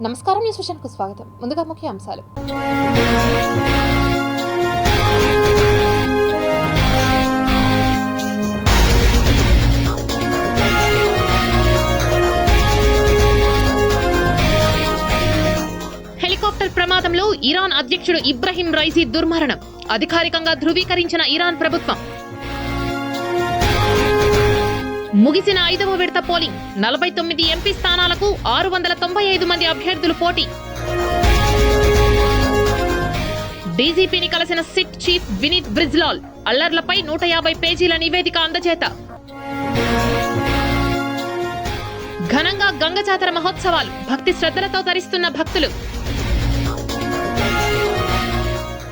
నమస్కారం, న్యూస్ విషన్కు స్వాగతం. ముందుగా ముఖ్య అంశాలు. హెలికాప్టర్ ప్రమాదంలో ఇరాన్ అధ్యక్షుడు ఇబ్రహీం రైజీ దుర్మరణం. అధికారికంగా ధృవీకరించిన ఇరాన్ ప్రభుత్వం. ముగిసిన 5వ విడత పోలింగ్. 49 ఎంపీ స్థానాలకు 695 మంది అభ్యర్థులు పోటీ. డీజీపీని కలిసిన సిట్ చీఫ్ వినీత్ బ్రిజ్లాల్. అల్లర్లపై 150 పేజీల నివేదిక అందజేత. ఘనంగా గంగ జాతర మహోత్సవాలు. భక్తి శ్రద్ధలతో తరిస్తున్న భక్తులు.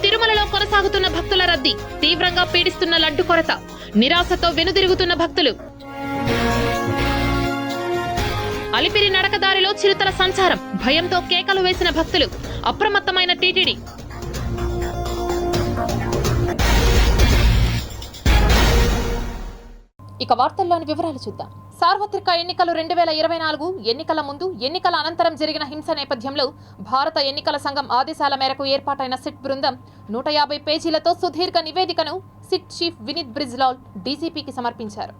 తిరుమలలో కొనసాగుతున్న భక్తుల రద్దీ. తీవ్రంగా పీడిస్తున్న లడ్డు కొరత. నిరాశతో వెనుదిరుగుతున్న భక్తులు. అలిపిరి నడకదారిలో చిరుతల సంచారం. భయంతో కేకలు వేసిన భక్తులు. అప్రమత్తమైన టీటీడీ. ఇక వార్తల్లోని వివరాలు చూద్దాం. సార్వత్రిక ఎన్నికలు 2024 ఎన్నికల ముందు, ఎన్నికల అనంతరం జరిగిన హింస నేపథ్యంలో భారత ఎన్నికల సంఘం ఆదేశాల మేరకు ఏర్పాటైన సిట్ బృందం 150 పేజీలతో సుదీర్ఘ నివేదికను సిట్ చీఫ్ వినీత్ బ్రిజ్లాల్ డీజీపీకి సమర్పించారు.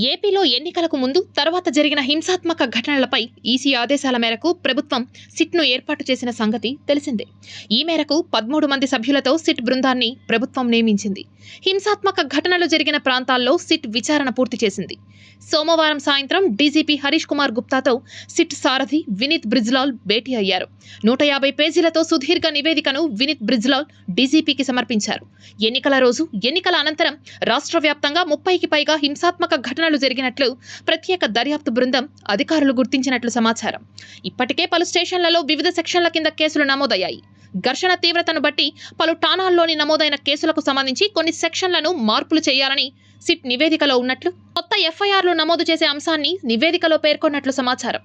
ఏపీలో ఎన్నికలకు ముందు, తర్వాత జరిగిన హింసాత్మక ఘటనలపై ఈసీ ఆదేశాల మేరకు ప్రభుత్వం సిట్ను ఏర్పాటు చేసిన సంగతి తెలిసిందే. ఈ మేరకు 13 మంది సభ్యులతో సిట్ బృందాన్ని ప్రభుత్వం నియమించింది. హింసాత్మక ఘటనలు జరిగిన ప్రాంతాల్లో సిట్ విచారణ పూర్తి చేసింది. సోమవారం సాయంత్రం డీజీపీ హరీష్ కుమార్ గుప్తాతో సిట్ సారథి వినీత్ బ్రిజ్లాల్ భేటీ అయ్యారు. 150 పేజీలతో సుదీర్ఘ నివేదికను వినీత్ బ్రిజ్లాల్ డీజీపీకి సమర్పించారు. ఎన్నికల రోజు, ఎన్నికల అనంతరం రాష్ట్ర వ్యాప్తంగా 30కి పైగా హింసాత్మక ఘటనలు జరిగినట్లు ప్రత్యేక దర్యాప్తు బృందం అధికారులు గుర్తించినట్లు సమాచారం. ఇప్పటికే పలు స్టేషన్లలో వివిధ సెక్షన్ల కింద కేసులు నమోదయ్యాయి. ఘర్షణ తీవ్రతను బట్టి పలు ఠాణాల్లోని నమోదైన కేసులకు సంబంధించి కొన్ని సెక్షన్లను మార్పులు చేయాలని సిట్ నివేదికలో ఉన్నట్లు, కొత్త ఎఫ్ఐఆర్లు నమోదు చేసే అంశాన్ని నివేదికలో పేర్కొన్నట్లు సమాచారం.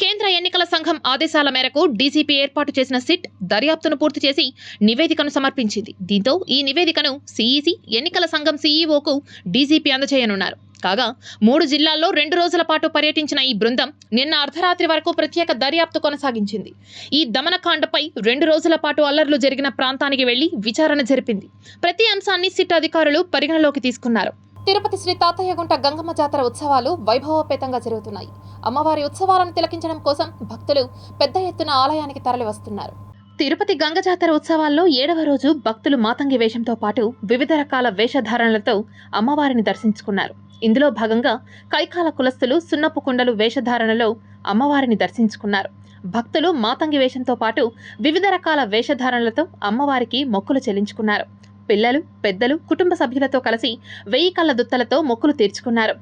కేంద్ర ఎన్నికల సంఘం ఆదేశాల మేరకు డీజీపీ ఏర్పాటు చేసిన సిట్ దర్యాప్తును పూర్తి చేసి నివేదికను సమర్పించింది. దీంతో ఈ నివేదికను సిఈసి, ఎన్నికల సంఘం సీఈఓకు డీజీపీ అందజేయనున్నారు. కాగా 3 జిల్లాల్లో 2 రోజుల పాటు పర్యటించిన ఈ బృందం నిన్న అర్ధరాత్రి వరకు ప్రత్యేక దర్యాప్తు కొనసాగించింది. ఈ దమనకాండపై 2 రోజుల పాటు అల్లర్లు జరిగిన ప్రాంతానికి వెళ్లి విచారణ జరిపింది. ప్రతి అంశాన్ని సిట్ అధికారులు పరిగణలోకి తీసుకున్నారు. తిరుపతి శ్రీ తాతయ్యగుంట గంగమ్మ జాతర ఉత్సవాలు వైభవోపేతంగా జరుగుతున్నాయి. అమ్మవారి ఉత్సవాలను తిలకించడం కోసం భక్తులు పెద్ద ఎత్తున ఆలయానికి తరలి వస్తున్నారు. తిరుపతి గంగ జాతర ఉత్సవాల్లో 7వ రోజు భక్తులు మాతంగి వేషంతో పాటు వివిధ రకాల వేషధారణలతో అమ్మవారిని దర్శించుకున్నారు. ఇందులో భాగంగా కైకాల కులస్తులు సున్నపు కుండలు వేషధారణలో అమ్మవారిని దర్శించుకున్నారు. భక్తులు మాతంగి వేషంతో పాటు వివిధ రకాల వేషధారణలతో అమ్మవారికి మొక్కులు చెల్లించుకున్నారు. పిల్లలు, పెద్దలు కుటుంబ సభ్యులతో కలిసి 1000 కళ్ళ దుత్తలతో మొక్కులు తీర్చుకున్నారు.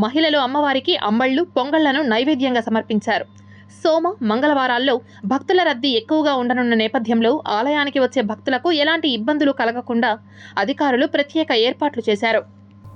మహిళలు అమ్మవారికి అంబళ్లు, పొంగళ్లను నైవేద్యంగా సమర్పించారు. సోమ, మంగళవారాల్లో భక్తుల రద్దీ ఎక్కువగా ఉండనున్న నేపథ్యంలో ఆలయానికి వచ్చే భక్తులకు ఎలాంటి ఇబ్బందులు కలగకుండా అధికారులు ప్రత్యేక ఏర్పాట్లు చేశారు.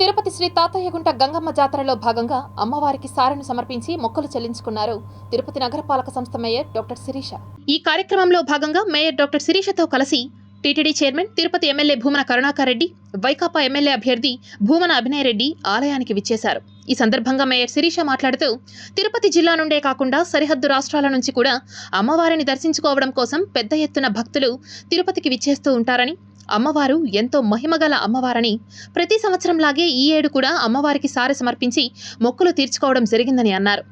తిరుపతి శ్రీ తాతయ్యగుంట గంగమ్మ జాతరలో భాగంగా అమ్మవారికి సారెను సమర్పించి మొక్కులు చెల్లించుకున్నారు తిరుపతి నగరపాలక సంస్థ మేయర్ డాక్టర్ శిరీష. ఈ కార్యక్రమంలో భాగంగా మేయర్ డాక్టర్ శిరీషతో కలిసి TTD chairman, Tirupati MLA Bhumana Karunakar Reddy, Vaikapa MLA అభ్యర్థి భూమన అభినయ్ రెడ్డి ఆలయానికి విచ్చేశారు. ఈ సందర్భంగా మేయర్ శిరీష మాట్లాడుతూ, తిరుపతి జిల్లా నుండే కాకుండా సరిహద్దు రాష్ట్రాల నుంచి కూడా అమ్మవారిని దర్శించుకోవడం కోసం పెద్ద ఎత్తున భక్తులు తిరుపతికి విచ్చేస్తూ ఉంటారని, అమ్మవారు ఎంతో మహిమగల అమ్మవారని, ప్రతి సంవత్సరంలాగే ఈ ఏడు కూడా అమ్మవారికి సారె సమర్పించి మొక్కులు తీర్చుకోవడం జరిగిందని అన్నారు.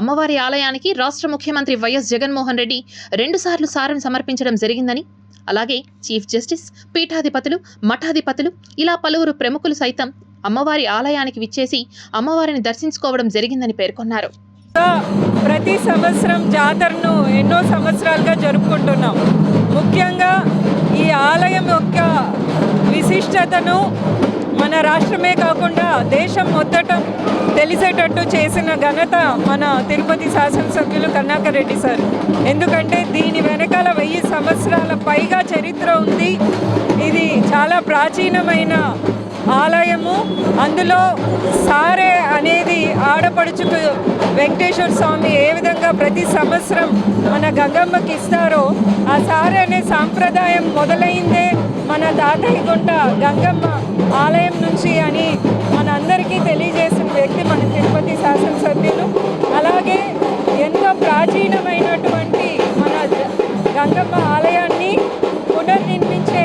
అమ్మవారి ఆలయానికి రాష్ట్ర ముఖ్యమంత్రి వైఎస్ జగన్మోహన్ రెడ్డి 2 సార్లు సారెను సమర్పించడం జరిగిందని, అలాగే చీఫ్ జస్టిస్, పీఠాధిపతులు, మఠాధిపతులు ఇలా పలువురు ప్రముఖులు సైతం అమ్మవారి ఆలయానికి విచ్చేసి అమ్మవారిని దర్శించుకోవడం జరిగిందని పేర్కొన్నారు. ప్రతి సంవత్సరం జాతరను ఎన్నో సంవత్సరాలుగా జరుపుకుంటున్నాం. ముఖ్యంగా ఈ ఆలయం యొక్క విశిష్టతను మన రాష్ట్రమే కాకుండా దేశం మొత్తం తెలిసేటట్టు చేసిన ఘనత మన తిరుపతి శాసనసభ్యులు కరుణాకర్ రెడ్డి సార్. ఎందుకంటే దీని వెనకాల 1000 సంవత్సరాల పైగా చరిత్ర ఉంది. ఇది చాలా ప్రాచీనమైన ఆలయము. అందులో సారె అనేది ఆడపడుచుకు వెంకటేశ్వర స్వామి ఏ విధంగా ప్రతి సంవత్సరం మన గంగమ్మకి ఇస్తారో, ఆ సారె అనే సాంప్రదాయం మొదలైందే మన తాతయ్యగుంట గంగమ్మ ఆలయం నుంచి అని మనందరికీ తెలియజేసిన వ్యక్తి మన తిరుపతి శాసనసభ్యులు. అలాగే ఎంతో ప్రాచీనమైనటువంటి మన గంగమ్మ ఆలయాన్ని పునర్నిర్మించే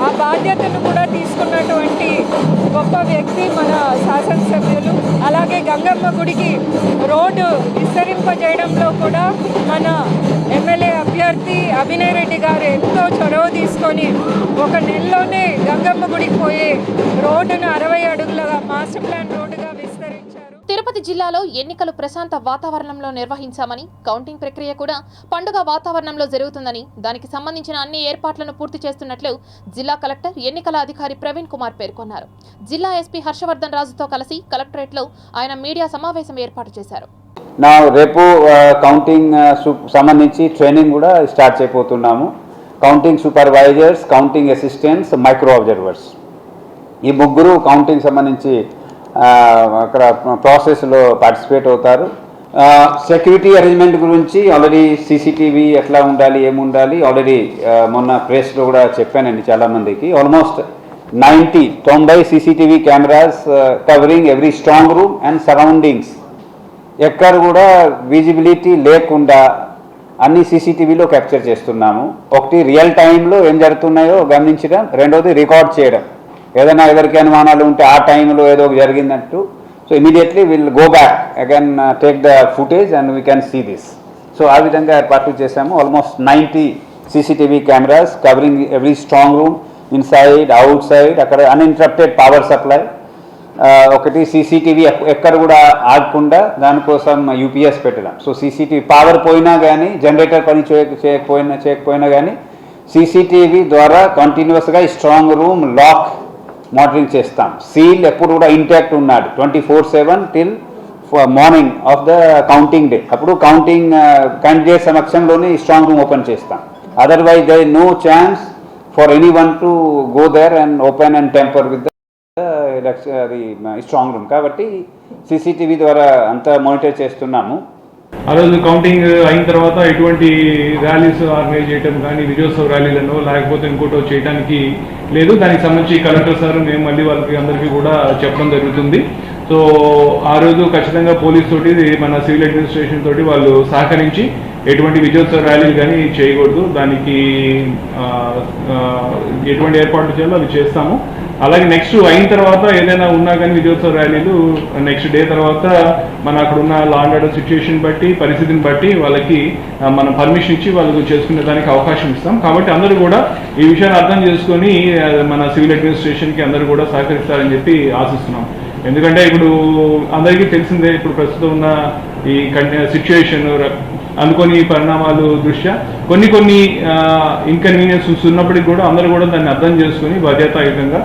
ఆ బాధ్యతను కూడా తీసుకున్నటువంటి గొప్ప వ్యక్తి మన శాసనసభ్యులు. అలాగే గంగమ్మ గుడికి రోడ్డు విస్తరింపజేయడంలో కూడా మన ఎమ్మెల్యే అభ్యర్థి అభినయ్ రెడ్డి గారు ఎంతో చొరవ తీసుకొని ఒక నెలలోనే గంగమ్మ గుడికి పోయే రోడ్డును 60 అడుగుల మాస్టర్ ప్లాన్ రోడ్డుగా విస్తరించారు. తిరుపతి జిల్లాలో ఎన్నికలు ప్రశాంత వాతావరణంలో నిర్వహించామని, కౌంటింగ్ ప్రక్రియ కూడా పండుగ వాతావరణంలో జరుగుతుందని, దానికి సంబంధించిన అన్ని ఏర్పాట్లను పూర్తి చేస్తున్నట్లు జిల్లా కలెక్టర్ ఎన్నికల అధికారి ప్రవీణ్ కుమార్ పేర్కొన్నారు. జిల్లా ఎస్పీ హర్షవర్ధన్ రాజుతో కలిసి కలెక్టరేట్లో ఆయన మీడియా సమావేశం ఏర్పాటు చేశారు. రేపు కౌంటింగ్ సంబంధించి ట్రైనింగ్ కూడా స్టార్ట్ చేయబోతున్నాము. Counting supervisors, counting assistants, micro observers, ఈ ముగ్గురు కౌంటింగ్ సంబంధించి అక్కడ ప్రాసెస్లో పార్టిసిపేట్ అవుతారు. సెక్యూరిటీ అరేంజ్మెంట్ గురించి ఆల్రెడీ సీసీటీవీ ఎట్లా ఉండాలి, ఏముండాలి ఆల్రెడీ మొన్న ప్రెస్లో కూడా చెప్పానండి చాలామందికి. Almost 90 CCTV cameras covering every strong room and surroundings. ఎక్కడ కూడా విజిబిలిటీ లేకుండా అన్ని సీసీటీవీలో క్యాప్చర్ చేస్తున్నాము. ఒకటి రియల్ టైంలో ఏం జరుగుతున్నాయో గమనించడం, రెండోది రికార్డ్ చేయడం. ఏదైనా ఎవరికి అనుమానాలు ఉంటే ఆ టైంలో ఏదో జరిగిందంటూ so immediately will go back again take the footage and we can see this. So ఆ విధంగా ఏర్పాట్లు చేశాము. Almost 90 CCTV cameras covering every strong room, inside, outside, అక్కడ అన్ఇంటరప్టెడ్ పవర్ సప్లై. ఒకటి సీసీటీవీ ఎక్కడ కూడా ఆగకుండా దానికోసం యూపీఎస్ పెట్టడం. సో సీసీటీవీ పవర్ పోయినా కానీ, జనరేటర్ పని చేయకపోయినా కానీ సీసీటీవీ ద్వారా కంటిన్యూస్గా స్ట్రాంగ్ రూమ్ లాక్ మానిటరింగ్ చేస్తాం. సీల్ ఎప్పుడు కూడా ఇంటాక్ట్ ఉన్నాడు 24/7 till morning of the counting day. అప్పుడు కౌంటింగ్ క్యాండిడేట్ సమక్షంలోనే స్ట్రాంగ్ రూమ్ ఓపెన్ చేస్తాం. Otherwise they no chance for anyone to go there and open and tamper with అది strong room. కాబట్టి CCTV ద్వారా అంతా మానిటర్ చేస్తున్నాము. ఆ రోజు కౌంటింగ్ అయిన తర్వాత ఎటువంటి ర్యాలీస్ ఆర్గనైజ్ చేయడం కానీ, విజయోత్సవ ర్యాలీలను లేకపోతే ఇంకోటో చేయడానికి లేదు. దానికి సంబంధించి కలెక్టర్ సార్ మేము మళ్ళీ వాళ్ళకి అందరికీ కూడా చెప్పడం జరుగుతుంది. సో ఆ రోజు ఖచ్చితంగా పోలీస్ తోటి, మన సివిల్ అడ్మినిస్ట్రేషన్ తోటి వాళ్ళు సహకరించి ఎటువంటి విజయోత్సవ ర్యాలీలు కానీ చేయకూడదు. దానికి ఎటువంటి ఏర్పాట్లు చేయాలో అవి చేస్తాము. అలాగే నెక్స్ట్ అయిన తర్వాత ఏదైనా ఉన్నా కానీ విజయోత్సవ ర్యాలీలు నెక్స్ట్ డే తర్వాత మన అక్కడ ఉన్న లా అండ్ ఆర్డర్ సిచ్యుయేషన్ బట్టి, పరిస్థితిని బట్టి వాళ్ళకి మనం పర్మిషన్ ఇచ్చి వాళ్ళకు చేసుకునే దానికి అవకాశం ఇస్తాం. కాబట్టి అందరూ కూడా ఈ విషయాన్ని అర్థం చేసుకొని మన సివిల్ అడ్మినిస్ట్రేషన్కి అందరూ కూడా సహకరిస్తారని చెప్పి ఆశిస్తున్నాం. ఎందుకంటే ఇప్పుడు అందరికీ తెలిసిందే, ఇప్పుడు ప్రస్తుతం ఉన్న ఈ సిచ్యుయేషన్, అనుకోని పరిణామాలు దృష్ట్యా కొన్ని ఇన్కన్వీనియన్స్ ఉన్నప్పటికీ కూడా అందరూ కూడా దాన్ని అర్థం చేసుకుని బాధ్యతాయుతంగా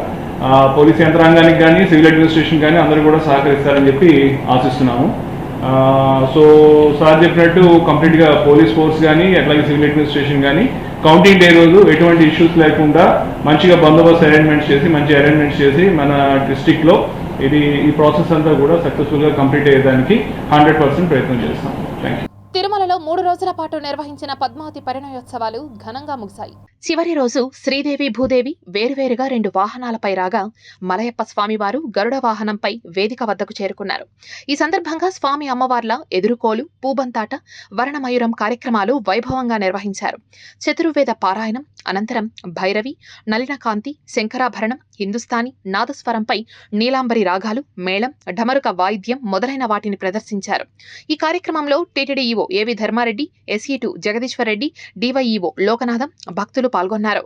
పోలీస్ యంత్రాంగానికి కానీ, సివిల్ అడ్మినిస్ట్రేషన్ కానీ అందరూ కూడా సహకరిస్తారని చెప్పి ఆశిస్తున్నాము. సో సార్ చెప్పినట్టు కంప్లీట్గా పోలీస్ ఫోర్స్ కానీ, అట్లాగే సివిల్ అడ్మినిస్ట్రేషన్ కానీ కౌంటింగ్ డే రోజు ఎటువంటి ఇష్యూస్ లేకుండా మంచిగా బందోబస్తు మంచి అరేంజ్మెంట్స్ చేసి మన డిస్ట్రిక్ట్లో ఈ ప్రాసెస్ అంతా కూడా సక్సెస్ఫుల్గా కంప్లీట్ అయ్యేదానికి 100% ప్రయత్నం చేస్తాం. Thank you. తిరుమలలో 3 రోజుల పాటు నిర్వహించిన పద్మావతి పరిణయోత్సవాలు ఘనంగా ముగిశాయి. చివరి రోజు శ్రీదేవి, భూదేవి వేరువేరుగా 2 వాహనాలపై రాగా, మలయప్ప స్వామివారు గరుడ వాహనంపై వేదిక వద్దకు చేరుకున్నారు. ఈ సందర్భంగా స్వామి అమ్మవార్ల ఎదురుకోలు, పూబంతాట, వర్ణమయూరం కార్యక్రమాలు వైభవంగా నిర్వహించారు. చతుర్వేద పారాయణం అనంతరం భైరవి, నలినకాంతి, శంకరాభరణం, హిందుస్థానీ నాదస్వరంపై నీలాంబరి రాగాలు, మేళం, ఢమరుక వాయిద్యం మొదలైన వాటిని ప్రదర్శించారు. ఈ కార్యక్రమంలో టీటీడీ ఈవో ఏవి ధర్మారెడ్డి, SE2 జగదీశ్వర్ రెడ్డి, DYEO లోకనాథం భక్తులు పాల్గొన్నారు.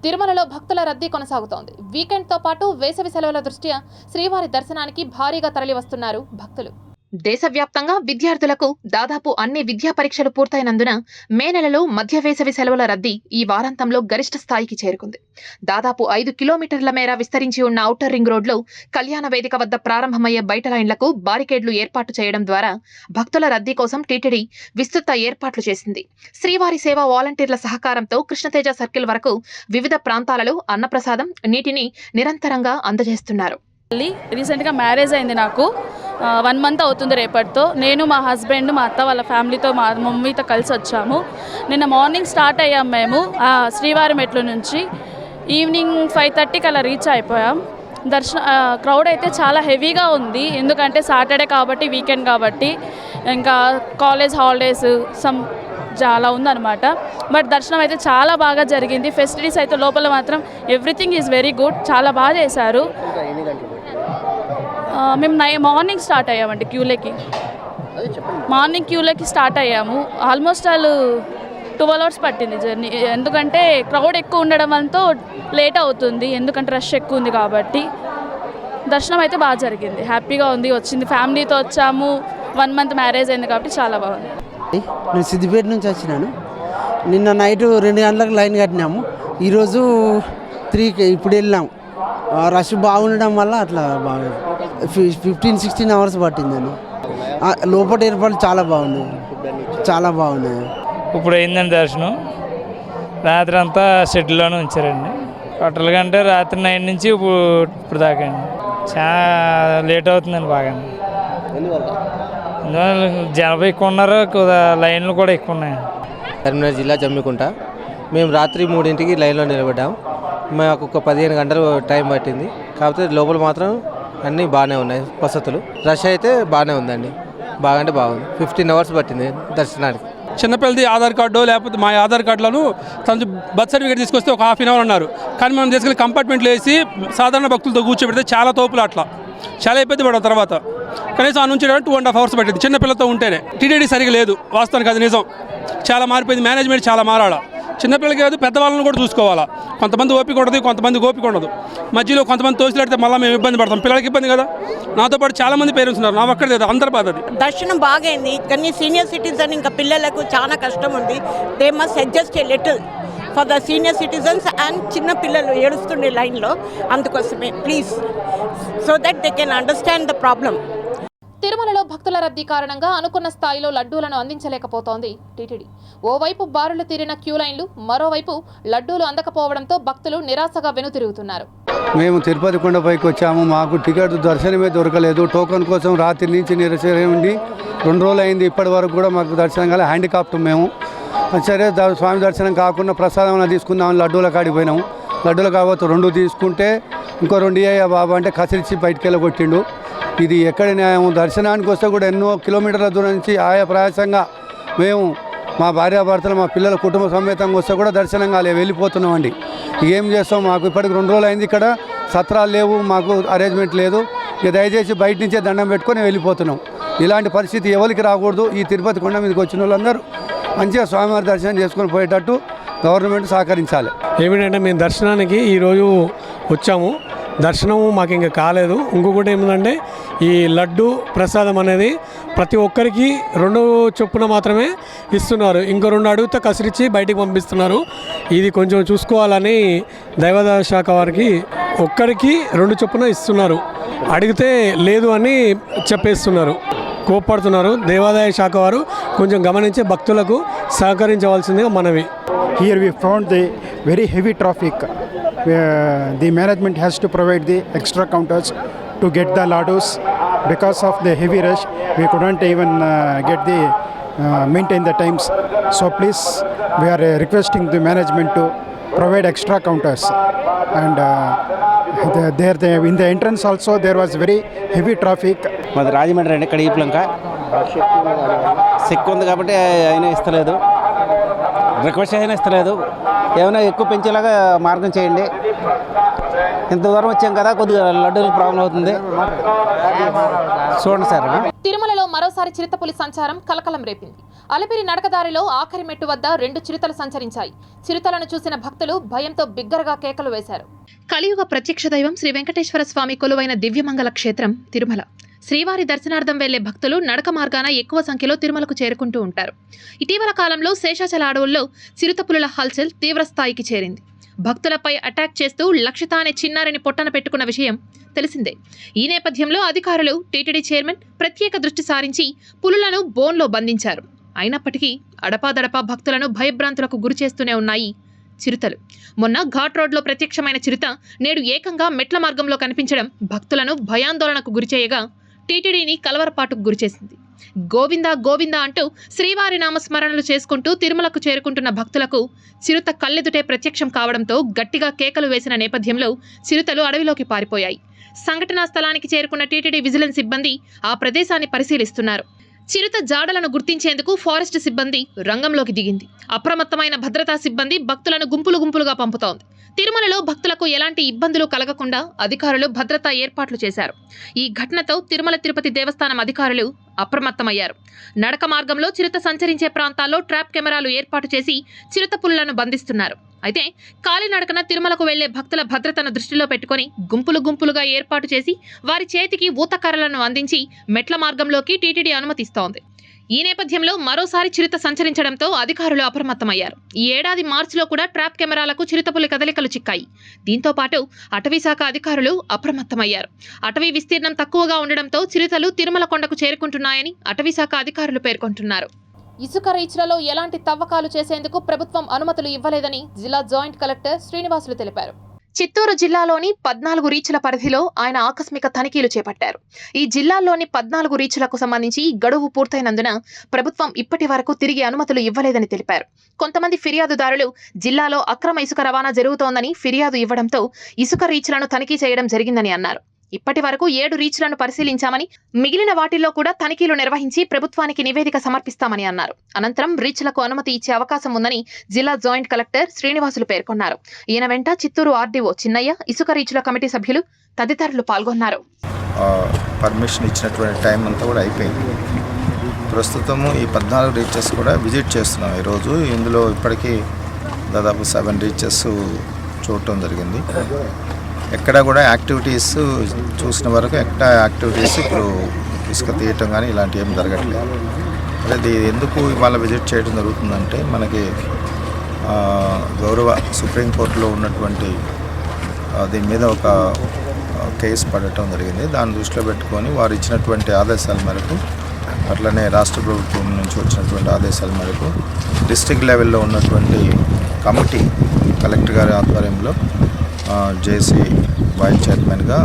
తిరుమలలో భక్తుల రద్దీ కొనసాగుతోంది. వీకెండ్తో పాటు వేసవి సెలవుల దృష్ట్యా శ్రీవారి దర్శనానికి భారీగా తరలివస్తున్నారు భక్తులు. దేశవ్యాప్తంగా విద్యార్థులకు దాదాపు అన్ని విద్యా పరీక్షలు పూర్తయినందున మే నెలలో మధ్య వేసవి సెలవుల రద్దీ ఈ వారాంతంలో గరిష్ట స్థాయికి చేరుకుంది. దాదాపు 5 కిలోమీటర్ల మేర విస్తరించి ఉన్న ఔటర్ రింగ్ రోడ్లో కళ్యాణ వేదిక వద్ద ప్రారంభమయ్యే బయట లైన్లకు బారికేడ్లు ఏర్పాటు చేయడం ద్వారా భక్తుల రద్దీ కోసం టీటీడీ విస్తృత ఏర్పాట్లు చేసింది. శ్రీవారి సేవా వాలంటీర్ల సహకారంతో కృష్ణతేజ సర్కిల్ వరకు వివిధ ప్రాంతాలలో అన్నప్రసాదం, నీటిని నిరంతరంగా అందజేస్తున్నారు. రీసెంట్గా మ్యారేజ్ అయింది నాకు. 1 మంత్ అవుతుంది రేపటితో. నేను, మా హస్బెండ్, మా అత్త వాళ్ళ ఫ్యామిలీతో, మా మమ్మీతో కలిసి వచ్చాము. నిన్న మార్నింగ్ స్టార్ట్ అయ్యాం మేము శ్రీవారి మెట్ల నుంచి. ఈవినింగ్ 5:30కి అలా రీచ్ అయిపోయాం. క్రౌడ్ అయితే చాలా హెవీగా ఉంది. ఎందుకంటే సాటర్డే కాబట్టి, వీకెండ్ కాబట్టి, ఇంకా కాలేజ్ హాలిడేస్ చాలా ఉందన్నమాట. బట్ దర్శనం అయితే చాలా బాగా జరిగింది. ఫెసిలిటీస్ అయితే లోపల మాత్రం ఎవ్రీథింగ్ ఈజ్ వెరీ గుడ్. చాలా బాగా చేశారు. మేము మార్నింగ్ స్టార్ట్ అయ్యామండి క్యూలోకి. మార్నింగ్ క్యూలోకి స్టార్ట్ అయ్యాము. ఆల్మోస్ట్ 12 అవర్స్ పట్టింది జర్నీ. ఎందుకంటే క్రౌడ్ ఎక్కువ ఉండడం వల్ల లేట్ అవుతుంది. ఎందుకంటే రష్ ఎక్కువ ఉంది కాబట్టి. దర్శనం అయితే బాగా జరిగింది. హ్యాపీగా ఉంది. వచ్చింది ఫ్యామిలీతో వచ్చాము. 1 మంత్ మ్యారేజ్ అయింది కాబట్టి చాలా బాగుంది. నేను సిద్దిపేట నుంచి వచ్చినాను. నిన్న నైట్ 2 గంటలకు లైన్ కట్టినాము. ఈరోజు 3కి ఇప్పుడు వెళ్ళాము. రష్ బాగుండడం వల్ల అట్లా బాగా 15-16 అవర్స్ పట్టిందని. లోపల ఏర్పాట్లు చాలా బాగున్నాయి, చాలా బాగున్నాయి. ఇప్పుడు అయిందండి దర్శనం. రాత్రి అంతా షెడ్లోనే ఉంచారండి. టోటల్గా అంటే రాత్రి 9 నుంచి ఇప్పుడు దాకా అండి. చాలా లేట్ అవుతుందండి బాగా. అందువల్ల జనాభా ఎక్కువ ఉన్నారు, లైన్లు కూడా ఎక్కువ ఉన్నాయండి. కరీంనగర్ జిల్లా జమ్మికుంట. మేము రాత్రి 3ంటికి లైన్లో నిలబడ్డాము. మాకు ఒక 15 గంటలు టైం పట్టింది. కాకపోతే లోపల మాత్రం అన్నీ బాగానే ఉన్నాయి వసతులు. రష్ అయితే బాగానే ఉందండి. బాగా అంటే బాగుంది. 15 అవర్స్ పట్టింది దర్శనానికి. చిన్నపిల్లది ఆధార్ కార్డు లేకపోతే మా ఆధార్ కార్డులను తను బర్త్ సర్టిఫికేట్ తీసుకొస్తే ఒక ½ అవర్ అన్నారు. కానీ మనం తీసుకెళ్ళి కంపార్ట్మెంట్లో వేసి సాధారణ భక్తులతో కూర్చోబెడితే చాలా తోపులు అట్లా చాలా ఇబ్బంది పడడం. తర్వాత కనీసం ఆ నుంచి 2.5 అవర్స్ పట్టింది చిన్నపిల్లతో ఉంటేనే. టీటీడీ సరిగా లేదు వాస్తవానికి, అది నిజం. చాలా మారిపోయింది. మేనేజ్మెంట్ చాలా మారాలా. చిన్నపిల్లలకి కాదు పెద్దవాళ్ళని కూడా చూసుకోవాలా. కొంతమంది ఓపిక ఉండదు, కొంతమంది ఓపిక ఉండదు. మధ్యలో కొంతమంది తోసిలాడితే మళ్ళీ మేము ఇబ్బంది పడతాం. పిల్లలకి ఇబ్బంది కదా. నాతో పాటు చాలా మంది పేరెంట్స్ ఉన్నారు. నా ఒక్కడే లేదు, అందరి బాధ అది. దర్శనం బాగైంది, కానీ సీనియర్ సిటిజన్ ఇంకా పిల్లలకు చాలా కష్టం ఉంది. They must adjust a little for the senior citizens and చిన్న పిల్లలు ఏడుస్తుండే లైన్లో. అందుకోసమే please so that they can understand the problem. తిరుమలలో భక్తుల రద్దీ కారణంగా అనుకున్న స్థాయిలో లడ్డూలను అందించలేకపోతోంది టీటీడీ. ఓవైపు బారులు తీరిన క్యూ లైన్లు, మరోవైపు లడ్డూలు అందకపోవడంతో భక్తులు నిరాశగా వెనుతిరుగుతున్నారు. మేము తిరుపతి కొండపైకి వచ్చాము. మాకు టికెట్ దర్శనమే దొరకలేదు. టోకన్ కోసం రాత్రి నుంచి నిరసన ఉండి 2 రోజులు అయింది. ఇప్పటి వరకు కూడా మాకు దర్శనం కాలే. హ్యాండికాప్ట్ మేము. సరే స్వామి దర్శనం కాకుండా ప్రసాదం తీసుకుందామని లడ్డూల కాడికి పోయినాము. లడ్డూల కాకపోతే 2 తీసుకుంటే ఇంకో 2 ఇయ్యా బాబా అంటే కసిరిచి బయటికి వెళ్ళగొట్టిండు. ఇది ఎక్కడ న్యాయం? దర్శనానికి వస్తే కూడా ఎన్నో కిలోమీటర్ల దూరం నుంచి ఆయా ప్రయాసంగా మేము మా భార్యాభర్తలు మా పిల్లల కుటుంబ సమేతంగా వస్తే కూడా దర్శనం కాలే, వెళ్ళిపోతున్నామండి. ఏం చేస్తాం? మాకు ఇప్పటికి 2 రోజులు అయింది. ఇక్కడ సత్రాలు లేవు, మాకు అరేంజ్మెంట్ లేదు. ఇక దయచేసి బయట నుంచే దండం పెట్టుకొని వెళ్ళిపోతున్నాం. ఇలాంటి పరిస్థితి ఎవరికి రాకూడదు. ఈ తిరుపతి కొండ మీదకి వచ్చిన వాళ్ళందరూ మంచిగా స్వామివారి దర్శనం చేసుకొని పోయేటట్టు గవర్నమెంట్ సహకరించాలి. ఏమిటంటే మేము దర్శనానికి ఈరోజు వచ్చాము. దర్శనము మాకు ఇంకా కాలేదు. ఇంకొకటి ఏమిటంటే ఈ లడ్డు ప్రసాదం అనేది ప్రతి ఒక్కరికి 2 చొప్పున మాత్రమే ఇస్తున్నారు. ఇంకో 2 అడిగితే కసిరిచ్చి బయటికి పంపిస్తున్నారు. ఇది కొంచెం చూసుకోవాలని దైవాదాయ శాఖ వారికి ఒక్కరికి 2 చొప్పున ఇస్తున్నారు. అడిగితే లేదు అని చెప్పేస్తున్నారు, కోప్పడుతున్నారు. దేవాదాయ శాఖ వారు కొంచెం గమనించి భక్తులకు సహకరించవలసిందిగా మనవి. Here we found the very heavy traffic. The management has to provide the extra counters to get the ladus. Because of the heavy rush, we couldn't even get the maintain the times. So please, we are requesting the management to provide extra counters. And in the entrance also there was very heavy traffic. మాది రాజమండ్రి అండి. ఇక్కడ ఈపులంక చెక్కు ఉంది కాబట్టి అయినా ఇస్తలేదు, request అయినా ఇస్తలేదు. ఏమైనా ఎక్కువ పెంచేలాగా మార్గం చేయండి. ఇంత దూరం వచ్చాం కదా, కొద్దిగా లడ్డూలకు ప్రాబ్లం అవుతుంది. చూడండి సార్. తిరుమలలో మరోసారి చిరుతపులి సంచారం కలకలం రేపింది. అలిపిరి నడకదారిలో ఆఖరి మెట్టు వద్ద 2 చిరుతలు సంచరించాయి. చిరుతలను చూసిన భక్తులు భయంతో బిగ్గరగా కేకలు వేశారు. కలియుగ ప్రత్యక్ష దైవం శ్రీ వెంకటేశ్వర స్వామి కొలువైన దివ్యమంగళ క్షేత్రం తిరుమల. శ్రీవారి దర్శనార్థం వెళ్లే భక్తులు నడక మార్గాన ఎక్కువ సంఖ్యలో తిరుమలకు చేరుకుంటూ ఉంటారు. ఇటీవల కాలంలో శేషాచల అడవుల్లో చిరుతపులుల హల్చల్ తీవ్రస్థాయికి చేరింది. భక్తులపై అటాక్ చేస్తూ లక్షిత అనే చిన్నారిని పొట్టన పెట్టుకున్న విషయం తెలిసిందే. ఈ నేపథ్యంలో అధికారులు టీటీడీ చైర్మన్ ప్రత్యేక దృష్టి సారించి పులులను బోన్లో బంధించారు. అయినప్పటికీ అడపాదడపా భక్తులను భయభ్రాంతులకు గురిచేస్తూనే ఉన్నాయి చిరుతలు. మొన్న ఘాట్ రోడ్లో ప్రత్యక్షమైన చిరుత నేడు ఏకంగా మెట్ల మార్గంలో కనిపించడం భక్తులను భయాందోళనకు గురిచేయగా టీటీడీని కలవరపాటుకు గురిచేసింది. గోవిందా గోవిందా అంటూ శ్రీవారి నామస్మరణలు చేసుకుంటూ తిరుమలకు చేరుకుంటున్న భక్తులకు చిరుత కళ్ళెదుటే ప్రత్యక్షం కావడంతో గట్టిగా కేకలు వేసిన నేపథ్యంలో చిరుతలు అడవిలోకి పారిపోయాయి. సంఘటనా స్థలానికి చేరుకున్న టీటీడీ విజిలెన్స్ సిబ్బంది ఆ ప్రదేశాన్ని పరిశీలిస్తున్నారు. చిరుత జాడలను గుర్తించేందుకు ఫారెస్ట్ సిబ్బంది రంగంలోకి దిగింది. అప్రమత్తమైన భద్రతా సిబ్బంది భక్తులను గుంపులుగా పంపుతోంది. తిరుమలలో భక్తులకు ఎలాంటి ఇబ్బందులు కలగకుండా అధికారులు భద్రతా ఏర్పాట్లు చేశారు. ఈ ఘటనతో తిరుమల తిరుపతి దేవస్థానం అధికారులు అప్రమత్తమయ్యారు. నడక మార్గంలో చిరుత సంచరించే ప్రాంతాల్లో ట్రాప్ కెమెరాలు ఏర్పాటు చేసి చిరుత పులులను బంధిస్తున్నారు. అయితే కాలినడకన తిరుమలకు వెళ్లే భక్తుల భద్రతను దృష్టిలో పెట్టుకుని గుంపులుగా ఏర్పాటు చేసి వారి చేతికి ఊతకర్రలను అందించి మెట్ల మార్గంలోకి టీటీడీ అనుమతిస్తోంది. ఈ నేపథ్యంలో మరోసారి చిరుత సంచరించడంతో అధికారులు అప్రమత్తమయ్యారు. ఈ ఏడాది మార్చిలో కూడా ట్రాప్ కెమెరాలకు చిరుతపులి కదలికలు చిక్కాయి. దీంతో పాటు అటవీ శాఖ అధికారులు అప్రమత్తమయ్యారు. అటవీ విస్తీర్ణం తక్కువగా ఉండడంతో చిరుతలు తిరుమల కొండకు చేరుకుంటున్నాయని అటవీ శాఖ అధికారులు పేర్కొంటున్నారు. ఇసుక రీచ్లలో ఎలాంటి తవ్వకాలు చేసేందుకు ప్రభుత్వం అనుమతులు ఇవ్వలేదని జిల్లా జాయింట్ కలెక్టర్ శ్రీనివాసులు తెలిపారు. చిత్తూరు జిల్లాలోని 14 రీచ్ల పరిధిలో ఆయన ఆకస్మిక తనిఖీలు చేపట్టారు. ఈ జిల్లాల్లోని 14 రీచ్లకు సంబంధించి గడువు పూర్తయినందున ప్రభుత్వం ఇప్పటి వరకు తిరిగి అనుమతులు ఇవ్వలేదని తెలిపారు. కొంతమంది ఫిర్యాదుదారులు జిల్లాలో అక్రమ ఇసుక రవాణా జరుగుతోందని ఫిర్యాదు ఇవ్వడంతో ఇసుక రీచ్లను తనిఖీ చేయడం జరిగిందని అన్నారు. ఇప్పటి వరకు 7 రీచ్లను పరిశీలించామని, మిగిలిన వాటిల్లో కూడా తనిఖీలు నిర్వహించి ప్రభుత్వానికి నివేదిక సమర్పిస్తామని అన్నారు. అనంతరం రీచ్లకు అనుమతి ఇచ్చే అవకాశం ఉందని జిల్లా జాయింట్ కలెక్టర్ శ్రీనివాసులు పేర్కొన్నారు. ఈయన వెంట చిత్తూరు ఆర్డీఓ చిన్నయ్య, ఇసుక రీచ్ల కమిటీ సభ్యులు తదితరులు పాల్గొన్నారు. పర్మిషన్ ఇచ్చినటువంటి టైం అంతా కూడా అయిపోయింది. ప్రస్తుతము ఈ 14 రీచెస్ కూడా విజిట్ చేస్తున్నాం ఈరోజు. ఇందులో ఇప్పటికీ దాదాపు 7 రీచెస్ చూడటం జరిగింది. ఎక్కడ కూడా యాక్టివిటీస్ చూసిన వరకు ఎక్కడ యాక్టివిటీస్ ఇప్పుడు ఇసుక తీయటం కానీ ఇలాంటివి ఏం జరగట్లేదు. అదే ఎందుకు ఇవాళ విజిట్ చేయడం జరుగుతుందంటే మనకి గౌరవ సుప్రీంకోర్టులో ఉన్నటువంటి దీని మీద ఒక కేసు పడటం జరిగింది. దాన్ని దృష్టిలో పెట్టుకొని వారు ఇచ్చినటువంటి ఆదేశాల మేరకు, అట్లనే రాష్ట్ర ప్రభుత్వం నుంచి వచ్చినటువంటి ఆదేశాల మేరకు డిస్ట్రిక్ట్ లెవెల్లో ఉన్నటువంటి కమిటీ కలెక్టర్ గారి ఆధ్వర్యంలో జేసీ వైస్ చైర్మన్గా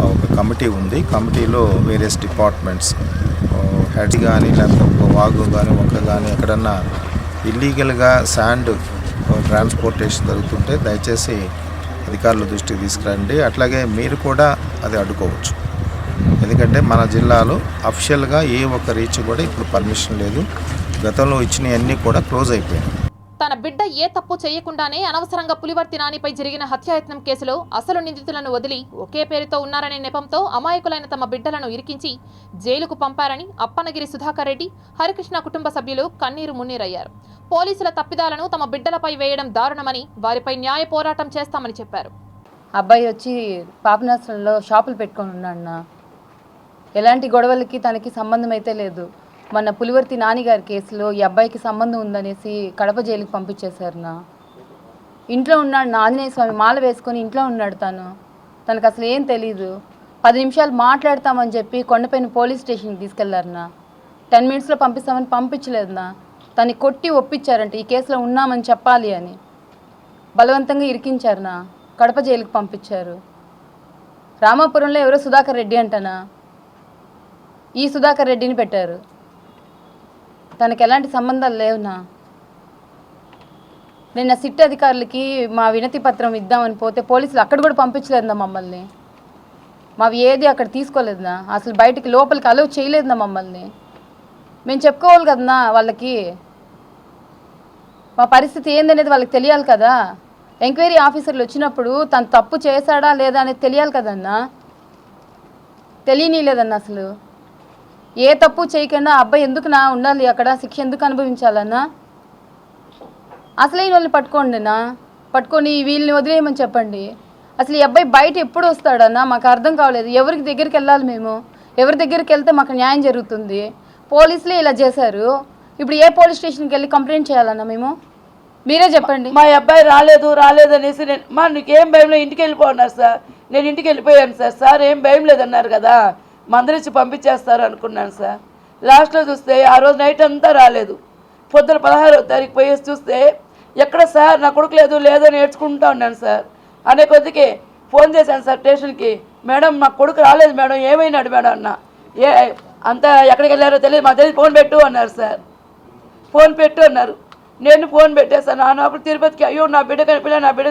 ఒక కమిటీ ఉంది. కమిటీలో వేరియస్ డిపార్ట్మెంట్స్ హెడ్స్ కానీ, లేకపోతే వాగు కానీ, ఒక్క కానీ ఎక్కడన్నా ఇల్లీగల్గా శాండ్ ట్రాన్స్పోర్టేషన్ జరుగుతుంటే దయచేసి అధికారుల దృష్టికి తీసుకురండి. అట్లాగే మీరు కూడా అది అడ్డుకోవచ్చు. ఎందుకంటే మన జిల్లాలో అఫిషియల్గా ఏ ఒక్క రీచ్ కూడా ఇప్పుడు పర్మిషన్ లేదు. గతంలో ఇచ్చినవన్నీ కూడా క్లోజ్ అయిపోయాయి. తన బిడ్డ ఏ తప్పు చేయకుండానే అనవసరంగా పులివర్తి నానిపై జరిగిన హత్యాయత్నం కేసులో అసలు నిందితులను వదిలి ఒకే పేరుతో ఉన్నారనే నెపంతో అమాయకులైన తమ బిడ్డలను ఇరికించి జైలుకు పంపారని అప్పనగిరి సుధాకర్ రెడ్డి, హరికృష్ణ కుటుంబ సభ్యులు కన్నీరు మున్నీరయ్యారు. పోలీసుల తప్పిదాలను తమ బిడ్డలపై వేయడం దారుణమని, వారిపై న్యాయ పోరాటం చేస్తామని చెప్పారు. అబ్బాయి వచ్చి పాపనాశనంలో షాపులు పెట్టుకొని ఉన్నాడన్నా. ఎలాంటి గొడవలకి తనకి సంబంధం అయితే లేదు. మన పులివర్తి నానిగారి కేసులో ఈ అబ్బాయికి సంబంధం ఉందనేసి కడప జైలుకి పంపించేశారునా. ఇంట్లో ఉన్నాడు నా, ఆంజనేయ స్వామి మాల వేసుకొని ఇంట్లో ఉన్నాడు తనకు అసలు ఏం తెలీదు. 10 నిమిషాలు మాట్లాడతామని చెప్పి కొండపైన పోలీస్ స్టేషన్కి తీసుకెళ్లారునా. 10 మినిట్స్లో పంపిస్తామని పంపించలేదునా. తనని కొట్టి ఒప్పించారంట ఈ కేసులో ఉన్నామని చెప్పాలి అని. బలవంతంగా ఇరికించారునా, కడప జైలుకి పంపించారు. రామాపురంలో ఎవరో సుధాకర్ రెడ్డి అంటనా, ఈ సుధాకర్ రెడ్డిని పెట్టారు. తనకి ఎలాంటి సంబంధాలు లేవునా. నిన్న సిట్ అధికారులకి మా వినతి పత్రం ఇద్దామని పోతే పోలీసులు అక్కడ కూడా పంపించలేదునా మమ్మల్ని. మావి ఏది అక్కడ తీసుకోలేదునా. అసలు బయటికి లోపలికి అలౌ చేయలేదునా మమ్మల్ని. మేము చెప్పుకోవాలి కదన్నా వాళ్ళకి. మా పరిస్థితి ఏందనేది వాళ్ళకి తెలియాలి కదా. ఎంక్వైరీ ఆఫీసర్లు వచ్చినప్పుడు తను తప్పు చేశాడా లేదా అనేది తెలియాలి కదన్నా. తెలియనీలేదన్నా. అసలు ఏ తప్పు చేయకుండా అబ్బాయి ఎందుకు ఉండాలి అక్కడ, శిక్ష ఎందుకు అనుభవించాలన్నా? అసలే వాళ్ళని పట్టుకొని వీళ్ళని వదిలేయమని చెప్పండి. అసలు ఈ అబ్బాయి బయట ఎప్పుడు వస్తాడన్నా మాకు అర్థం కావలేదు. ఎవరికి దగ్గరికి వెళ్ళాలి మేము? ఎవరి దగ్గరికి వెళ్తే మాకు న్యాయం జరుగుతుంది? పోలీసులే ఇలా చేశారు. ఇప్పుడు ఏ పోలీస్ స్టేషన్కి వెళ్ళి కంప్లైంట్ చేయాలన్నా మేము? మీరే చెప్పండి. మా అబ్బాయి రాలేదు అనేసి నీకేం భయం లేదు, ఇంటికి వెళ్ళిపోన్నారు సార్. నేను ఇంటికి వెళ్ళిపోయాను సార్ ఏం భయం లేదన్నారు కదా, మందరించి పంపించేస్తారు అనుకున్నాను సార్. లాస్ట్లో చూస్తే ఆ రోజు నైట్ అంతా రాలేదు. పొద్దున 16వ తారీఖు పోయేసి చూస్తే ఎక్కడ సార్ నా కొడుకు లేదో నేర్చుకుంటా ఉన్నాను సార్. అనే కొద్దికి ఫోన్ చేశాను సార్ స్టేషన్కి. మేడం నా కొడుకు రాలేదు మేడం, ఏమైనాడు మేడం అన్న. అంతా ఎక్కడికి వెళ్ళారో తెలియదు, మా తెలియదు, ఫోన్ పెట్టు అన్నారు సార్. ఫోన్ పెట్టు అన్నారు. నేను ఫోన్ పెట్టేశాను. అప్పుడు తిరుపతికి అయ్యో నా బిడ్డ కనిపించలే, నా బిడ్డ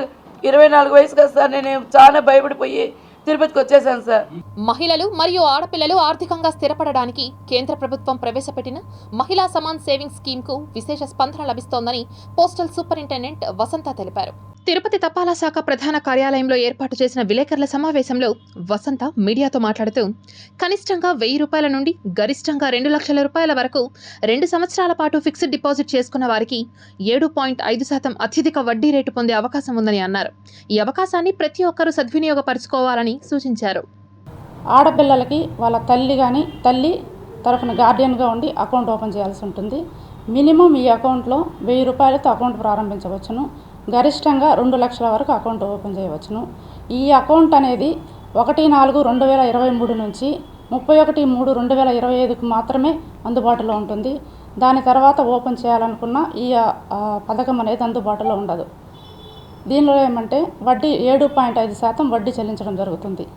24 వయసు కదా సార్, నేను చాలా భయపడిపోయి తిరుపతికి వచ్చేసాను సార్. మహిళలు మరియు ఆడపిల్లలు ఆర్థికంగా స్థిరపడడానికి కేంద్ర ప్రభుత్వం ప్రవేశపెట్టిన మహిళా సమాన్ సేవింగ్స్ స్కీమ్ కు విశేష స్పందన లభిస్తోందని పోస్టల్ సూపరింటెండెంట్ వసంత తెలిపారు. తిరుపతి తపాలా శాఖ ప్రధాన కార్యాలయంలో ఏర్పాటు చేసిన విలేకరుల సమావేశంలో వసంత మీడియాతో మాట్లాడుతూ కనిష్టంగా 1000 రూపాయల నుండి గరిష్టంగా 2 లక్షల రూపాయల వరకు 2 సంవత్సరాల పాటు ఫిక్స్డ్ డిపాజిట్ చేసుకున్న వారికి 7.5% అత్యధిక వడ్డీ రేటు పొందే అవకాశం ఉందని అన్నారు. ఈ అవకాశాన్ని ప్రతి ఒక్కరూ సద్వినియోగపరచుకోవాలని సూచించారు. ఆడపిల్లలకి వాళ్ళ తల్లి తరఫున గార్డియన్గా ఉండి అకౌంట్ ఓపెన్ చేయాల్సి ఉంటుంది. మినిమం ఈ అకౌంట్లో 1000 రూపాయలతో అకౌంట్ ప్రారంభించవచ్చును. గరిష్టంగా 2 లక్షల వరకు అకౌంట్ ఓపెన్ చేయవచ్చును. ఈ అకౌంట్ అనేది 1/4/2023 నుంచి 31/3/2025కు మాత్రమే అందుబాటులో ఉంటుంది. దాని తర్వాత ఓపెన్ చేయాలనుకున్న ఈ పథకం అనేది అందుబాటులో ఉండదు. దీనిలో ఏమంటే వడ్డీ 7.5% వడ్డీ చెల్లించడం జరుగుతుంది.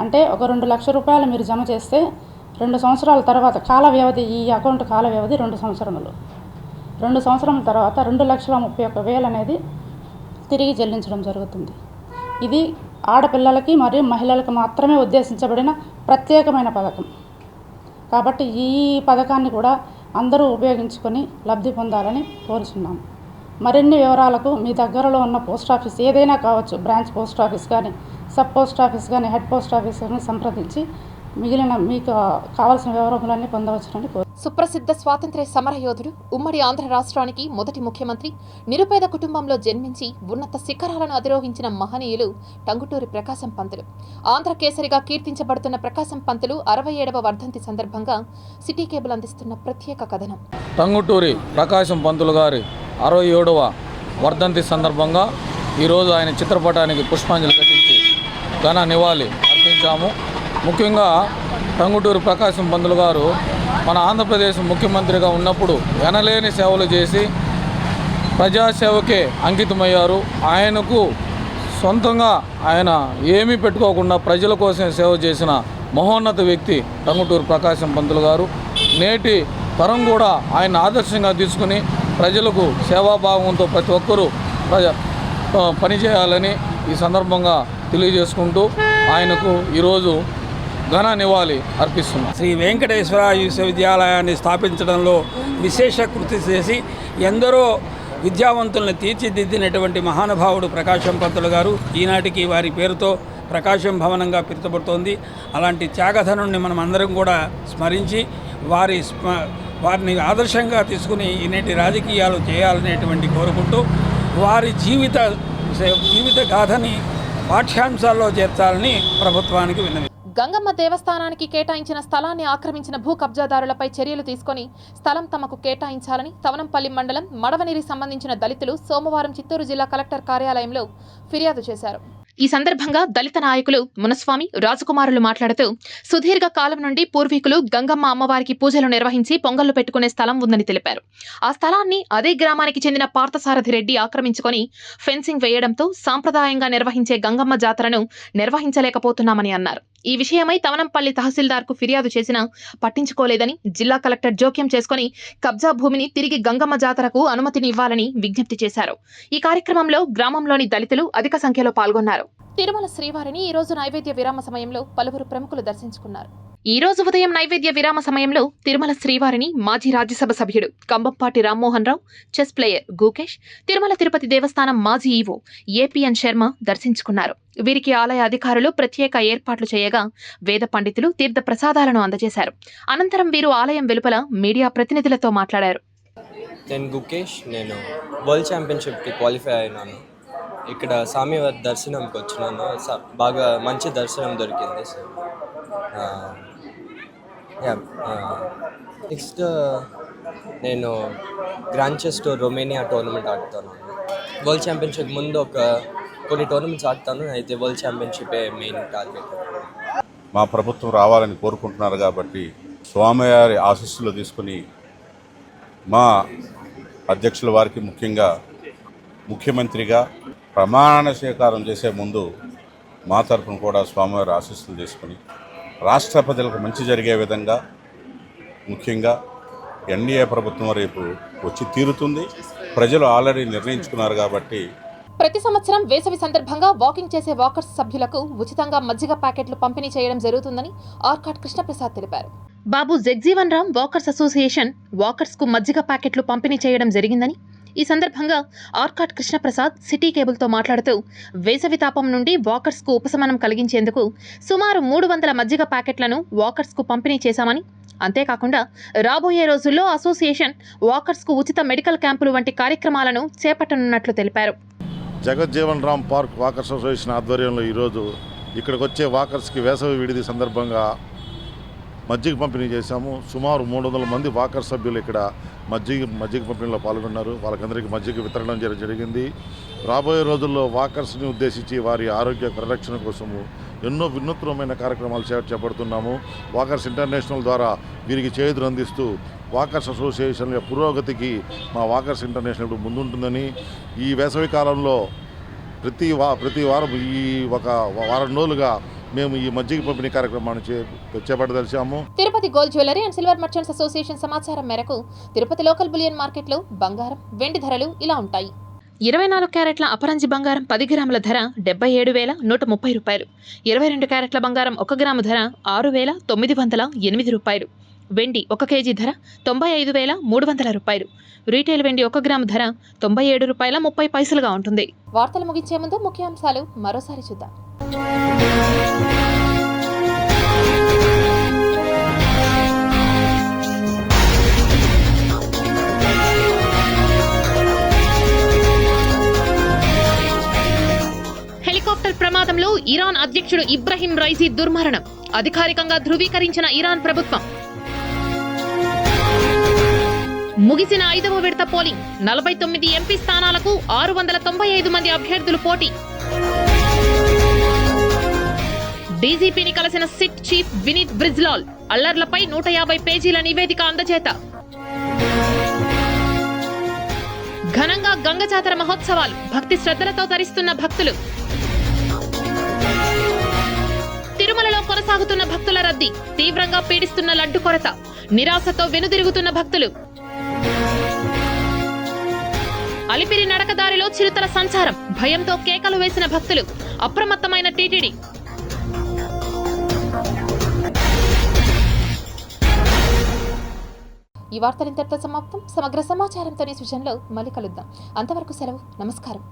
అంటే ఒక 2 లక్షల రూపాయలు మీరు జమ చేస్తే 2 సంవత్సరాల తర్వాత కాల వ్యవధి, ఈ అకౌంట్ కాల వ్యవధి 2 సంవత్సరములు. 2 సంవత్సరాల తర్వాత 2,31,000 అనేది తిరిగి చెల్లించడం జరుగుతుంది. ఇది ఆడపిల్లలకి మరియు మహిళలకు మాత్రమే ఉద్దేశించబడిన ప్రత్యేకమైన పథకం. కాబట్టి ఈ పథకాన్ని కూడా అందరూ ఉపయోగించుకొని లబ్ధి పొందాలని కోరుచున్నాము. మరిన్ని వివరాలకు మీ దగ్గరలో ఉన్న పోస్ట్ ఆఫీస్ ఏదైనా కావచ్చు, బ్రాంచ్ పోస్ట్ ఆఫీస్ కానీ, సబ్ పోస్ట్ ఆఫీస్ కానీ, హెడ్ పోస్ట్ ఆఫీస్ కానీ సంప్రదించి మిగిలిన మీకు కావాల్సిన వివరాలన్నీ పొందవచ్చునని కోరు. సుప్రసిద్ధ స్వాతంత్ర్య సమరయోధుడు, ఉమ్మడి ఆంధ్ర రాష్ట్రానికి మొదటి ముఖ్యమంత్రి, నిరుపేద కుటుంబంలో జన్మించి ఉన్నత శిఖరాలను అధిరోహించిన మహనీయులు టంగుటూరి ప్రకాశం పంతులు. ఆంధ్ర కేసరిగా కీర్తించబడుతున్న ప్రకాశం పంతులు 67వ వర్ధంతి సందర్భంగా సిటీ కేబుల్ అందిస్తున్న ప్రత్యేక కథనం. టంగుటూరి ప్రకాశం పంతులు గారి 67వ వర్ధంతి సందర్భంగా ఈరోజు ఆయన చిత్రపటానికి పుష్పాంజలి ఘటించి ఘన నివాళి అర్పించాము. ముఖ్యంగా టంగుటూరి ప్రకాశం పంతులు గారు మన ఆంధ్రప్రదేశ్ ముఖ్యమంత్రిగా ఉన్నప్పుడు ఎనలేని సేవలు చేసి ప్రజాసేవకే అంకితమయ్యారు. ఆయనకు సొంతంగా ఆయన ఏమీ పెట్టుకోకుండా ప్రజల కోసం సేవ చేసిన మహోన్నత వ్యక్తి టంగుటూరి ప్రకాశం పంతులు గారు. నేటి తరం కూడా ఆయన ఆదర్శంగా తీసుకుని ప్రజలకు సేవాభావంతో ప్రతి ఒక్కరూ పనిచేయాలని ఈ సందర్భంగా తెలియజేసుకుంటూ ఆయనకు ఈరోజు ఘన నివాళి అర్పిస్తున్నాం. శ్రీ వెంకటేశ్వర విశ్వవిద్యాలయాన్ని స్థాపించడంలో విశేష కృషి చేసి ఎందరో విద్యావంతులను తీర్చిదిద్దినటువంటి మహానుభావుడు ప్రకాశం పంతులు గారు. ఈనాటికి వారి పేరుతో ప్రకాశం భవనంగా పిలువబడుతోంది. అలాంటి త్యాగధనుడిని మనం అందరం కూడా స్మరించి వారిని ఆదర్శంగా తీసుకుని ఈనాటి రాజకీయాలు చేయాలనేటువంటి కోరుకుంటూ వారి జీవిత గాథని పాఠ్యాంశాల్లో చేర్చాలని ప్రభుత్వానికి విన్నవి. గంగమ్మ దేవస్థానానికి కేటాయించిన స్థలాన్ని ఆక్రమించిన భూ కబ్జాదారులపై చర్యలు తీసుకొని స్థలం తమకు కేటాయించాలని తవనంపల్లి మండలం మడవనిరికి సంబంధించిన దళితులు సోమవారం చిత్తూరు జిల్లా కలెక్టర్ కార్యాలయంలో ఫిర్యాదు చేశారు. ఈ సందర్భంగా దళిత నాయకులు మునస్వామి, రాజకుమారులు మాట్లాడుతూ సుదీర్ఘ కాలం నుండి పూర్వీకులు గంగమ్మ అమ్మవారికి పూజలు నిర్వహించి పొంగళ్లు పెట్టుకునే స్థలం ఉందని తెలిపారు. ఆ స్థలాన్ని అదే గ్రామానికి చెందిన పార్థసారథి రెడ్డి ఆక్రమించుకొని ఫెన్సింగ్ వేయడంతో సాంప్రదాయంగా నిర్వహించే గంగమ్మ జాతరను నిర్వహించలేకపోతున్నామని అన్నారు. ఈ విషయమై తవనంపల్లి తహసీల్దార్కు ఫిర్యాదు చేసినా పట్టించుకోలేదని జిల్లా కలెక్టర్ జోక్యం చేసుకుని కబ్జా భూమిని తిరిగి గంగమ్మ జాతరకు అనుమతిని ఇవ్వాలని విజ్ఞప్తి చేశారు. ఈ కార్యక్రమంలో గ్రామంలోని దళితులు అధిక సంఖ్యలో పాల్గొన్నారు. తిరుమల శ్రీవారిని ఈ రోజు నైవేద్య విరామ సమయంలో పలువురు ప్రముఖులు దర్శించుకున్నారు. ఈ రోజు ఉదయం నైవేద్య విరామ సమయంలో తిరుమల శ్రీవారిని మాజీ రాజ్యసభ సభ్యుడు కంబంపాటి రామ్మోహన్ రావు, చెస్ ప్లేయర్ గూకేష్, తిరుమల తిరుపతి దేవస్థానం మాజీ ఈవో ఏపీఎన్ శర్మ దర్శించుకున్నారు. వీరికి ఆలయ అధికారులు ప్రత్యేక ఏర్పాట్లు చేయగా వేద పండితులు తీర్థ ప్రసాదాలను అందజేశారు. అనంతరం వీరు ఆలయం వెలుపల మీడియా ప్రతినిధులతో మాట్లాడారు. నేను గుకేష్, నేను వరల్డ్ ఛాంపియన్షిప్కి క్వాలిఫై అయినాను. ఇక్కడ స్వామివారి దర్శనంకి వచ్చినాను. బాగా మంచి దర్శనం దొరికింది. నెక్స్ట్ నేను గ్రాండ్ చెస్ రొమేనియా టోర్నమెంట్ ఆడుతాను. వరల్డ్ ఛాంపియన్షిప్ ముందు కొన్ని టోర్నమెంట్స్ ఆడుతాను. అయితే వరల్డ్ ఛాంపియన్షిపే మెయిన్ టార్గెట్. మా ప్రభుత్వం రావాలని కోరుకుంటున్నారు కాబట్టి స్వామివారి ఆశీస్సులు తీసుకుని మా అధ్యక్షుల వారికి ముఖ్యంగా ముఖ్యమంత్రిగా ప్రమాణ స్వీకారం చేసే ముందు మా తరఫున కూడా స్వామివారి ఆశీస్సులు తీసుకుని రాష్ట్ర ప్రజలకు మంచి జరిగే విధంగా ముఖ్యంగా ఎన్డీఏ ప్రభుత్వం రేపు వచ్చి తీరుతుంది. ప్రజలు ఆల్రెడీ నిర్ణయించుకున్నారు కాబట్టి ప్రతి సంవత్సరం వేసవి సందర్భంగా వాకింగ్ చేసే వాకర్స్ సభ్యులకు ఉచితంగా మజ్జిగ ప్యాకెట్లు పంపిణీ చేయడం జరుగుతుందని ఆర్కాట్ కృష్ణప్రసాద్ తెలిపారు. Babu Jagjivan Ram walkers association walkers కు మజ్జిగ ప్యాకెట్లు పంపిణీ చేయడం జరిగిందని, ఈ సందర్భంగా ఆర్కాట్ కృష్ణప్రసాద్ సిటీ కేబుల్తో మాట్లాడుతూ వేసవి తాపం నుండి వాకర్స్కు ఉపశమనం కలిగించేందుకు సుమారు 300 మజ్జిగ ప్యాకెట్లను వాకర్స్కు పంపిణీ చేశామని, అంతేకాకుండా రాబోయే రోజుల్లో అసోసియేషన్ వాకర్స్కు ఉచిత మెడికల్ క్యాంపులు వంటి కార్యక్రమాలను చేపట్టనున్నట్లు తెలిపారు. Jagjivan Ram park walkers association ఆధ్వర్యంలో ఈరోజు ఇక్కడికి వచ్చే వాకర్స్కి వేసవి విడిది సందర్భంగా మజ్జిగ పంపిణీ చేశాము. సుమారు 300 మంది వాకర్ సభ్యులు ఇక్కడ మజ్జిగ పంపిణీలో పాల్గొన్నారు. వాళ్ళకందరికీ మజ్జిగ వితరణ జరిగింది. రాబోయే రోజుల్లో వాకర్స్ని ఉద్దేశించి వారి ఆరోగ్య పరిరక్షణ కోసము ఎన్నో వినూత్నమైన కార్యక్రమాలు చేపడుతున్నాము. వాకర్స్ ఇంటర్నేషనల్ ద్వారా వీరికి చేయూతను అందిస్తూ వాకర్స్ అసోసియేషన్ పురోగతికి మా వాకర్స్ ఇంటర్నేషనల్ ఇప్పుడు ముందుంటుందని, ఈ వేసవి కాలంలో ప్రతి వారం ఈ ఒక వారం రోజులుగా మేము ఈ మజ్జిగ పంపిణీ కార్యక్రమాన్ని చేపట్టదలిచాము. Tirupati gold jewellery and silver merchants association సమాచారం మేరకు తిరుపతి లోకల్ బులియన్ మార్కెట్లో బంగారం, వెండి ధరలు ఇలా ఉంటాయి. 24 క్యారెట్ల అపరంజి బంగారం 10 గ్రాముల ధర 77,130 రూపాయలు. 22 క్యారెట్ల బంగారం 1 గ్రాము ధర 6,908 రూపాయలు. వెండి 1 కేజీ ధర 95,300 రూపాయలు. రీటైల్ వెండి 1 గ్రాము ధర 97 రూపాయల 30 పైసలుగా ఉంటుంది. వార్తలు ముగించే ముందు ముఖ్యాంశాలు మరోసారి చూద్దాం. హెలికాప్టర్ ప్రమాదంలో ఇరాన్ అధ్యక్షుడు ఇబ్రహీం రైజీ దుర్మరణం అధికారికంగా ధృవీకరించిన ఇరాన్ ప్రభుత్వం. ముగిసిన 5వ విడత పోలింగ్ 49 ఎంపీ స్థానాలకు 695 మంది అభ్యర్థులు పోటీ. డీజీపీని కలిసిన సిట్ చీఫ్ వినీత్ బ్రిజ్లాల్ అల్లర్లపై 150 పేజీల నివేదిక అందజేత. ఘనంగా గంగ జాతర మహోత్సవాలు భక్తి శ్రద్ధలతో తరిస్తున్న భక్తులు. తిరుమలలో కొనసాగుతున్న భక్తుల రద్దీ, తీవ్రంగా పీడిస్తున్న లడ్డు కొరత, నిరాశతో వెనుదిరుగుతున్న భక్తులు. అలిపిరి నడకదారిలో చిరుతల సంచారం, భయంతో కేకలు వేసిన భక్తులు, అప్రమత్తమైన టీటీడీ. ఈ వార్తలు ఇంతటితో సమాప్తం. సమగ్ర సమాచారంతో సూచనలో మళ్ళీ కలుద్దాం. అంతవరకు సెలవు. నమస్కారం.